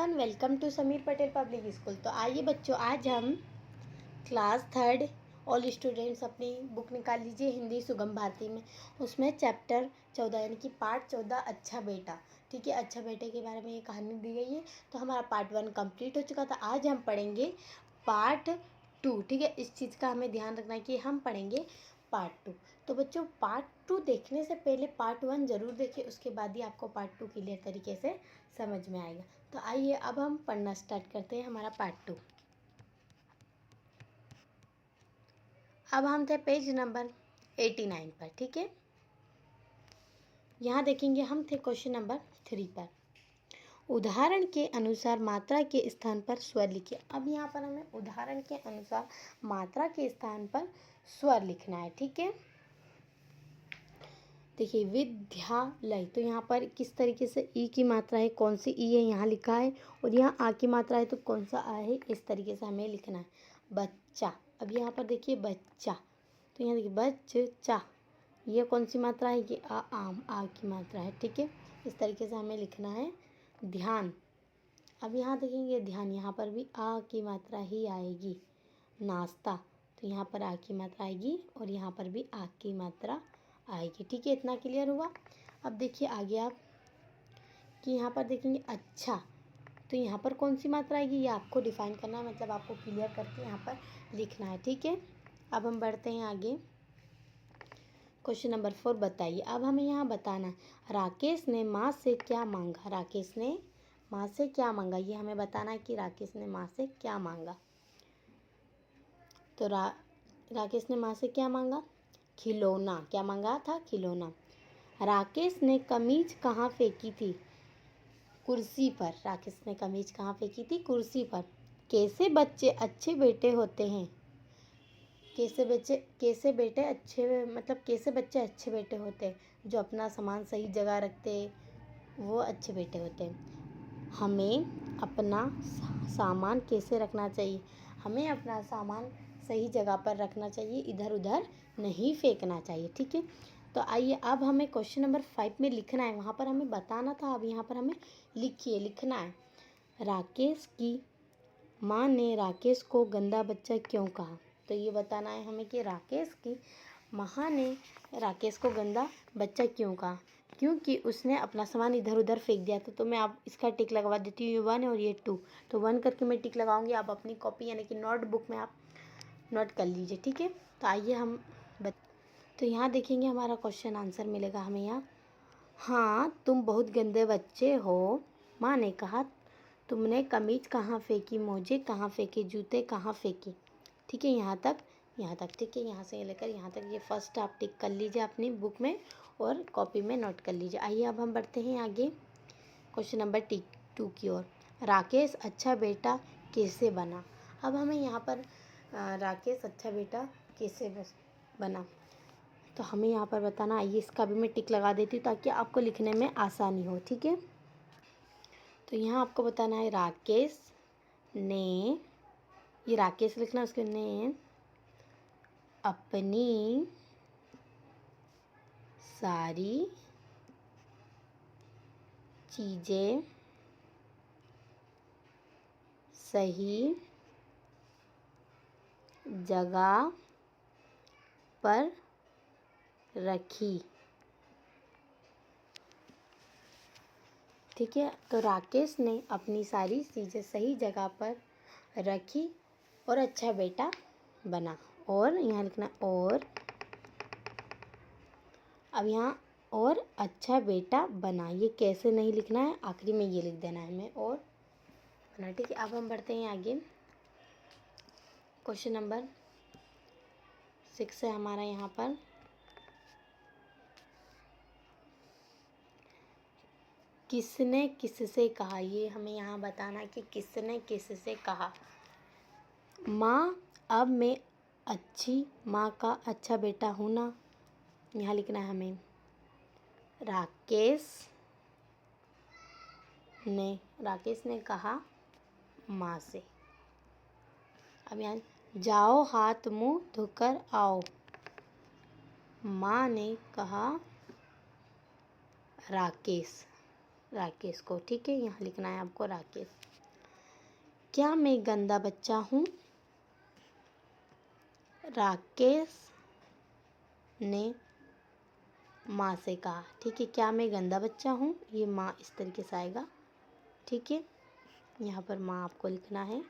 Everyone, welcome to Sameer Patel public school. तो आइए बच्चों, आज हम क्लास थर्ड ऑल स्टूडेंट्स अपनी बुक निकाल लीजिए हिंदी सुगम भारती में। उसमें चैप्टर 14 यानी कि पार्ट 14 अच्छा बेटा। ठीक है, अच्छा बेटे के बारे में ये कहानी दी गई है। तो हमारा पार्ट 1 कंप्लीट हो चुका था। आज हम पढ़ेंगे पार्ट 2। ठीक है, इस चीज़ का हमें ध्यान रखना है कि हम पढ़ेंगे पार्ट 2। तो बच्चों, पार्ट 2 देखने से पहले पार्ट 1 ज़रूर देखिए, उसके बाद ही आपको पार्ट 2 क्लियर तरीके से समझ में आएगा। तो आइए अब हम पढ़ना स्टार्ट करते हैं हमारा पार्ट 2। अब हम थे पेज नंबर 89 पर। ठीक है, यहाँ देखेंगे हम थे क्वेश्चन नंबर 3 पर। उदाहरण के अनुसार मात्रा के स्थान पर स्वर लिखिए। अब यहाँ पर हमें उदाहरण के अनुसार मात्रा के स्थान पर स्वर लिखना है। ठीक है, देखिए विद्यालय, तो यहाँ पर किस तरीके से ई की मात्रा है, कौन सी ई है यहाँ लिखा है, और यहाँ आ की मात्रा है तो कौन सा आ है, इस तरीके से हमें लिखना है। बच्चा, अब यहाँ पर देखिए बच्चा, तो यहाँ देखिए बच्चा, ये कौन सी मात्रा है, ये आम, आ की मात्रा है। ठीक है, इस तरीके से हमें लिखना है। ध्यान, अब यहाँ देखेंगे ध्यान, यहाँ पर भी आ की मात्रा ही आएगी। नाश्ता, तो यहाँ पर आ की मात्रा आएगी और यहाँ पर भी आ की मात्रा आएगी। ठीक है, इतना क्लियर हुआ। अब देखिए आगे आप कि यहाँ पर देखेंगे अच्छा, तो यहाँ पर कौन सी मात्रा आएगी ये आपको डिफाइन करना है, मतलब आपको क्लियर करके यहाँ पर लिखना है। ठीक है, अब हम बढ़ते हैं आगे। क्वेश्चन नंबर 4 बताइए। अब हमें यहाँ बताना है राकेश ने माँ से क्या मांगा। राकेश ने माँ से क्या मांगा, ये हमें बताना है कि राकेश ने माँ से क्या मांगा। तो राकेश ने माँ से क्या मांगा, खिलौना। क्या मांगा था, खिलौना। राकेश ने कमीज कहाँ फेंकी थी, कुर्सी पर। राकेश ने कमीज कहाँ फेंकी थी, कुर्सी पर। कैसे बच्चे अच्छे बेटे होते हैं, कैसे बेटे अच्छे, मतलब कैसे बच्चे अच्छे बेटे होते हैं, जो अपना सामान सही जगह रखते वो अच्छे बेटे होते हैं। हमें अपना सामान कैसे रखना चाहिए, हमें अपना सामान सही जगह पर रखना चाहिए, इधर उधर नहीं फेंकना चाहिए। ठीक है, तो आइए अब हमें क्वेश्चन नंबर 5 में लिखना है, वहाँ पर हमें बताना था, अब यहाँ पर हमें लिखना है। राकेश की माँ ने राकेश को गंदा बच्चा क्यों कहा। तो ये बताना है हमें कि राकेश की माँ ने राकेश को गंदा बच्चा क्यों कहा, क्योंकि उसने अपना सामान इधर उधर फेंक दिया था। तो मैं आप इसका टिक लगवा देती हूँ, ये 1 और ये 2। तो 1 करके मैं टिक लगाऊंगी, आप अपनी कॉपी यानी कि नोटबुक में आप नोट कर लीजिए। ठीक है, तो आइए हम तो यहाँ देखेंगे हमारा क्वेश्चन आंसर मिलेगा हमें यहाँ। हाँ तुम बहुत गंदे बच्चे हो, माँ ने कहा। तुमने कमीज कहाँ फेंकी, मोजे कहाँ फेंके, जूते कहाँ फेंके। ठीक है, यहाँ तक। ठीक है, यहाँ से लेकर यहाँ तक ये फर्स्ट आप टिक कर लीजिए अपनी बुक में और कॉपी में नोट कर लीजिए। आइए अब हम बढ़ते हैं आगे क्वेश्चन नंबर 2 की ओर। राकेश अच्छा बेटा कैसे बना। अब हमें यहाँ पर राकेश अच्छा बेटा कैसे बना, तो हमें यहाँ पर बताना। आइए इसका भी मैं टिक लगा देती हूँ ताकि आपको लिखने में आसानी हो। ठीक है, तो यहाँ आपको बताना है राकेश ने, ये राकेश लिखना, उसके ने अपनी सारी चीज़ें सही जगह पर रखी। ठीक है, तो राकेश ने अपनी सारी चीज़ें सही जगह पर रखी और अच्छा बेटा बना। और यहाँ लिखना और, अब यहाँ और अच्छा बेटा बना, ये कैसे नहीं लिखना है, आखिरी में ये लिख देना है हमें और बना। ठीक है, अब हम बढ़ते हैं आगे। क्वेश्चन नंबर 6 है हमारा यहाँ पर। किसने किससे कहा, ये हमें यहाँ बताना है कि किसने किससे कहा। माँ, अब मैं अच्छी माँ का अच्छा बेटा हूँ ना, यहाँ लिखना है हमें। राकेश ने कहा माँ से। अब यहाँ जाओ हाथ मुँह धोकर आओ, माँ ने कहा राकेश को। ठीक है, यहाँ लिखना है आपको राकेश। क्या मैं गंदा बच्चा हूँ? राकेश ने माँ से कहा। ठीक है, क्या मैं गंदा बच्चा हूँ, ये माँ इस तरीके से आएगा। ठीक है, यहाँ पर माँ आपको लिखना है।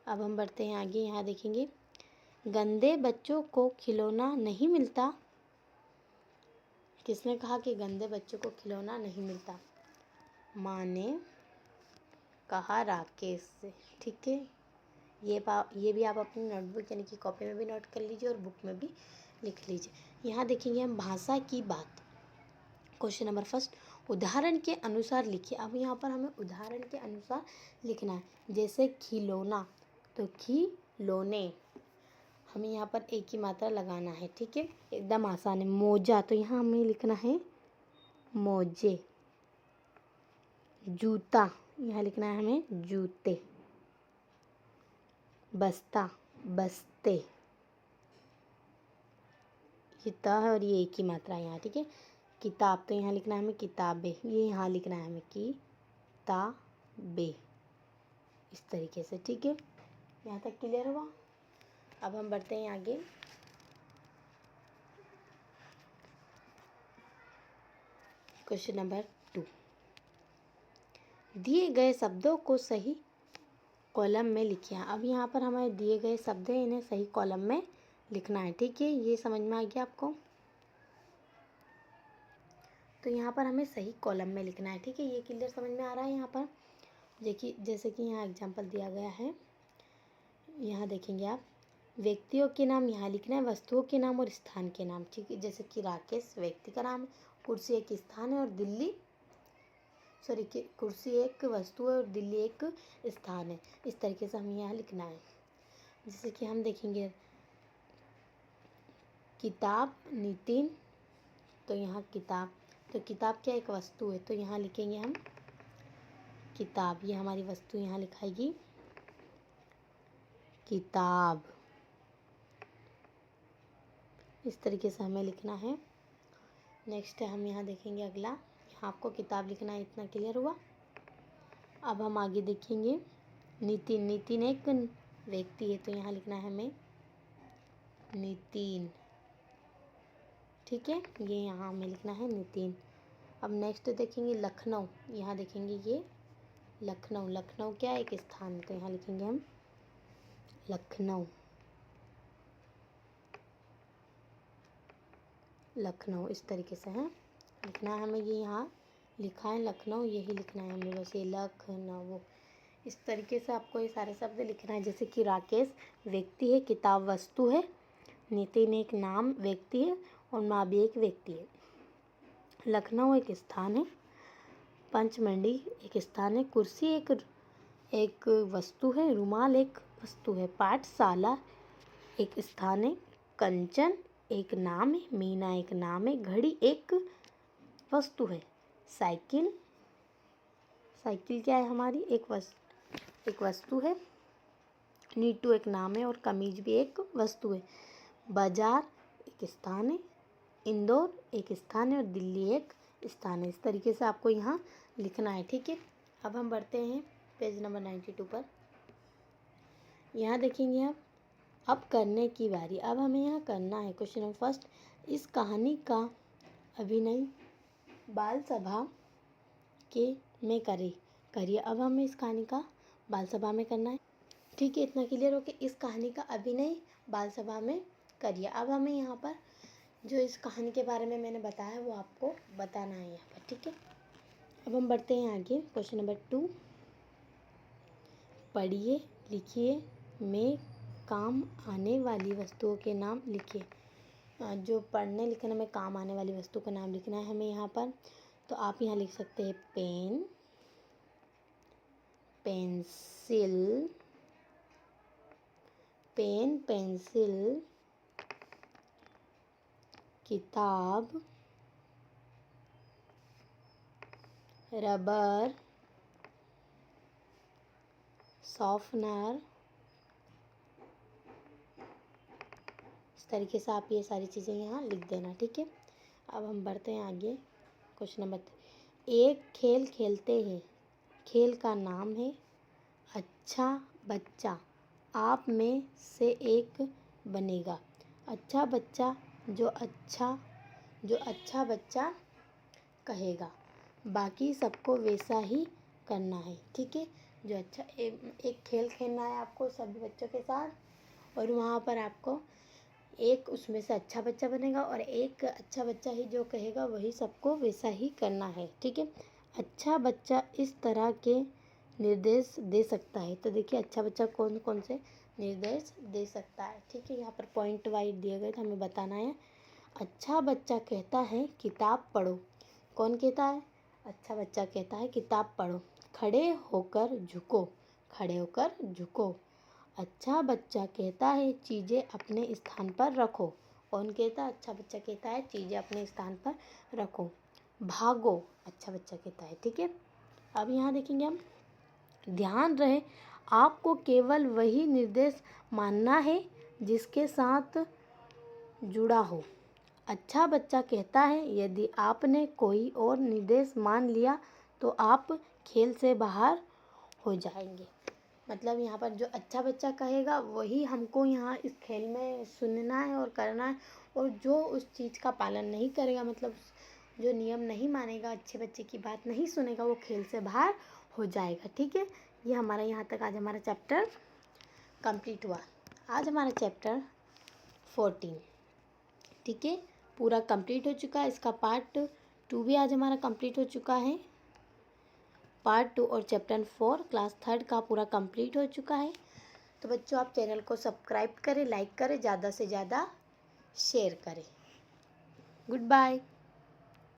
अब हम बढ़ते हैं आगे। यहाँ देखेंगे, गंदे बच्चों को खिलौना नहीं मिलता। किसने कहा कि गंदे बच्चों को खिलौना नहीं मिलता? माँ ने कहा राकेश से। ठीक है, ये भी आप अपनी नोटबुक यानी कि कॉपी में भी नोट कर लीजिए और बुक में भी लिख लीजिए। यहाँ देखेंगे हम भाषा की बात। क्वेश्चन नंबर फर्स्ट, उदाहरण के अनुसार लिखिए। अब यहाँ पर हमें उदाहरण के अनुसार लिखना है। जैसे खिलौना, तो खिलौने, हमें यहाँ पर एक ही मात्रा लगाना है। ठीक है, एकदम आसान है। मोजा, तो यहाँ हमें लिखना है मोजे। जूता, यहाँ लिखना है हमें जूते। बस्ता, बस्ते। ये त है और ये एक ही मात्रा है यहाँ। ठीक है, किताब, तो यहाँ लिखना है हमें किताबें। ये यहाँ लिखना है हमें किताबें, इस तरीके से। ठीक है, यहाँ तक क्लियर हुआ? अब हम बढ़ते हैं आगे। क्वेश्चन नंबर 2, दिए गए शब्दों को सही कॉलम में लिखिए। अब यहाँ पर हमें दिए गए शब्द हैं, इन्हें सही कॉलम में लिखना है। ठीक है, ये समझ में आ गया आपको? तो यहाँ पर हमें सही कॉलम में लिखना है। ठीक है, ये क्लियर समझ में आ रहा है? यहाँ पर देखिए, जैसे कि यहाँ एग्जाम्पल दिया गया है। यहाँ देखेंगे आप, व्यक्तियों के नाम यहाँ लिखना है, वस्तुओं के नाम और स्थान के नाम। ठीक है, जैसे कि राकेश व्यक्ति का नाम है, कुर्सी एक स्थान है और दिल्ली, सॉरी, कुर्सी एक वस्तु है और दिल्ली एक स्थान है। इस तरीके से हमें यहाँ लिखना है। जैसे कि हम देखेंगे, किताब नितिन, तो यहाँ किताब, तो किताब क्या एक वस्तु है, तो यहाँ लिखेंगे हम किताब। ये हमारी वस्तु यहाँ लिखाएगी किताब। इस तरीके से हमें लिखना है। नेक्स्ट हम यहाँ देखेंगे अगला। यहाँ आपको किताब लिखना है, इतना क्लियर हुआ? अब हम आगे देखेंगे, नितिन, नितिन एक व्यक्ति है, तो यहाँ लिखना है हमें नितिन। ठीक है, ये यहाँ हमें लिखना है नितिन। अब नेक्स्ट देखेंगे लखनऊ। यहाँ देखेंगे ये लखनऊ, लखनऊ क्या एक स्थान है, तो यहाँ लिखेंगे हम लखनऊ। लखनऊ इस तरीके से है लिखना है हमें। ये यहाँ लिखा है लखनऊ, यही लिखना है हमें, बस ये लखनऊ। इस तरीके से आपको ये सारे शब्द लिखना है। जैसे कि राकेश व्यक्ति है, किताब वस्तु है, नितिन एक नाम व्यक्ति है और माँ भी एक व्यक्ति है। लखनऊ एक स्थान है, पंचमंडी एक स्थान है, कुर्सी एक वस्तु है, रुमाल एक वस्तु है, पाठशाला एक स्थान है, कंचन एक नाम है, मीना एक नाम है, घड़ी एक वस्तु है, साइकिल, साइकिल क्या है हमारी एक वस्तु है, नीटू एक नाम है और कमीज भी एक वस्तु है, बाजार एक स्थान है, इंदौर एक स्थान है और दिल्ली एक स्थान है। इस तरीके से आपको यहाँ लिखना है। ठीक है, अब हम बढ़ते हैं पेज नंबर 92 पर। यहाँ देखेंगे आप, अब करने की बारी। अब हमें यहाँ करना है। क्वेश्चन नंबर फर्स्ट, इस कहानी का अभिनय बाल सभा में करिए। अब हमें इस कहानी का बाल सभा में करना है। ठीक है, इतना क्लियर हो कि इस कहानी का अभिनय बाल सभा में करिए। अब हमें यहाँ पर जो इस कहानी के बारे में मैंने बताया वो आपको बताना है यहाँ पर। ठीक है, अब हम बढ़ते हैं आगे। क्वेश्चन नंबर 2, पढ़िए लिखिए में काम आने वाली वस्तुओं के नाम लिखिए। जो पढ़ने लिखने में काम आने वाली वस्तु का नाम लिखना है हमें यहाँ पर। तो आप यहाँ लिख सकते हैं पेन, पेंसिल, पेन पेंसिल, किताब, रबर, सॉफ्टनर। इस तरीके से आप ये सारी चीज़ें यहाँ लिख देना। ठीक है, अब हम बढ़ते हैं आगे। क्वेश्चन नंबर 3, एक खेल खेलते हैं, खेल का नाम है अच्छा बच्चा आप में से एक बनेगा। अच्छा बच्चा जो अच्छा बच्चा कहेगा, बाकी सबको वैसा ही करना है। ठीक है, जो अच्छा एक खेल खेलना है आपको सभी बच्चों के साथ, और वहाँ पर आपको एक उसमें से अच्छा बच्चा बनेगा और एक अच्छा बच्चा ही जो कहेगा वही सबको वैसा ही करना है। ठीक है, अच्छा बच्चा इस तरह के निर्देश दे सकता है। तो देखिए अच्छा बच्चा कौन कौन से निर्देश दे सकता है। ठीक है, यहाँ पर पॉइंट वाइज दिए गए तो हमें बताना है। अच्छा बच्चा कहता है किताब पढ़ो। कौन कहता है? अच्छा बच्चा कहता है किताब पढ़ो। खड़े होकर झुको, खड़े होकर झुको। अच्छा बच्चा कहता है चीज़ें अपने स्थान पर रखो। कौन कहता है? अच्छा बच्चा कहता है चीज़ें अपने स्थान पर रखो। भागो, अच्छा बच्चा कहता है। ठीक है, अब यहाँ देखेंगे हम, ध्यान रहे आपको केवल वही निर्देश मानना है जिसके साथ जुड़ा हो। अच्छा बच्चा कहता है यदि आपने कोई और निर्देश मान लिया तो आप खेल से बाहर हो जाएंगे। मतलब यहाँ पर जो अच्छा बच्चा कहेगा वही हमको यहाँ इस खेल में सुनना है और करना है, और जो उस चीज़ का पालन नहीं करेगा, मतलब जो नियम नहीं मानेगा, अच्छे बच्चे की बात नहीं सुनेगा, वो खेल से बाहर हो जाएगा। ठीक है, ये हमारा यहाँ तक आज हमारा चैप्टर कंप्लीट हुआ। आज हमारा चैप्टर 14 ठीक है पूरा कंप्लीट हो चुका है। इसका पार्ट 2 भी आज हमारा कंप्लीट हो चुका है। पार्ट 2 और चैप्टर 4 क्लास 3 का पूरा कंप्लीट हो चुका है। तो बच्चों आप चैनल को सब्सक्राइब करें, लाइक करें, ज़्यादा से ज़्यादा शेयर करें। Good bye.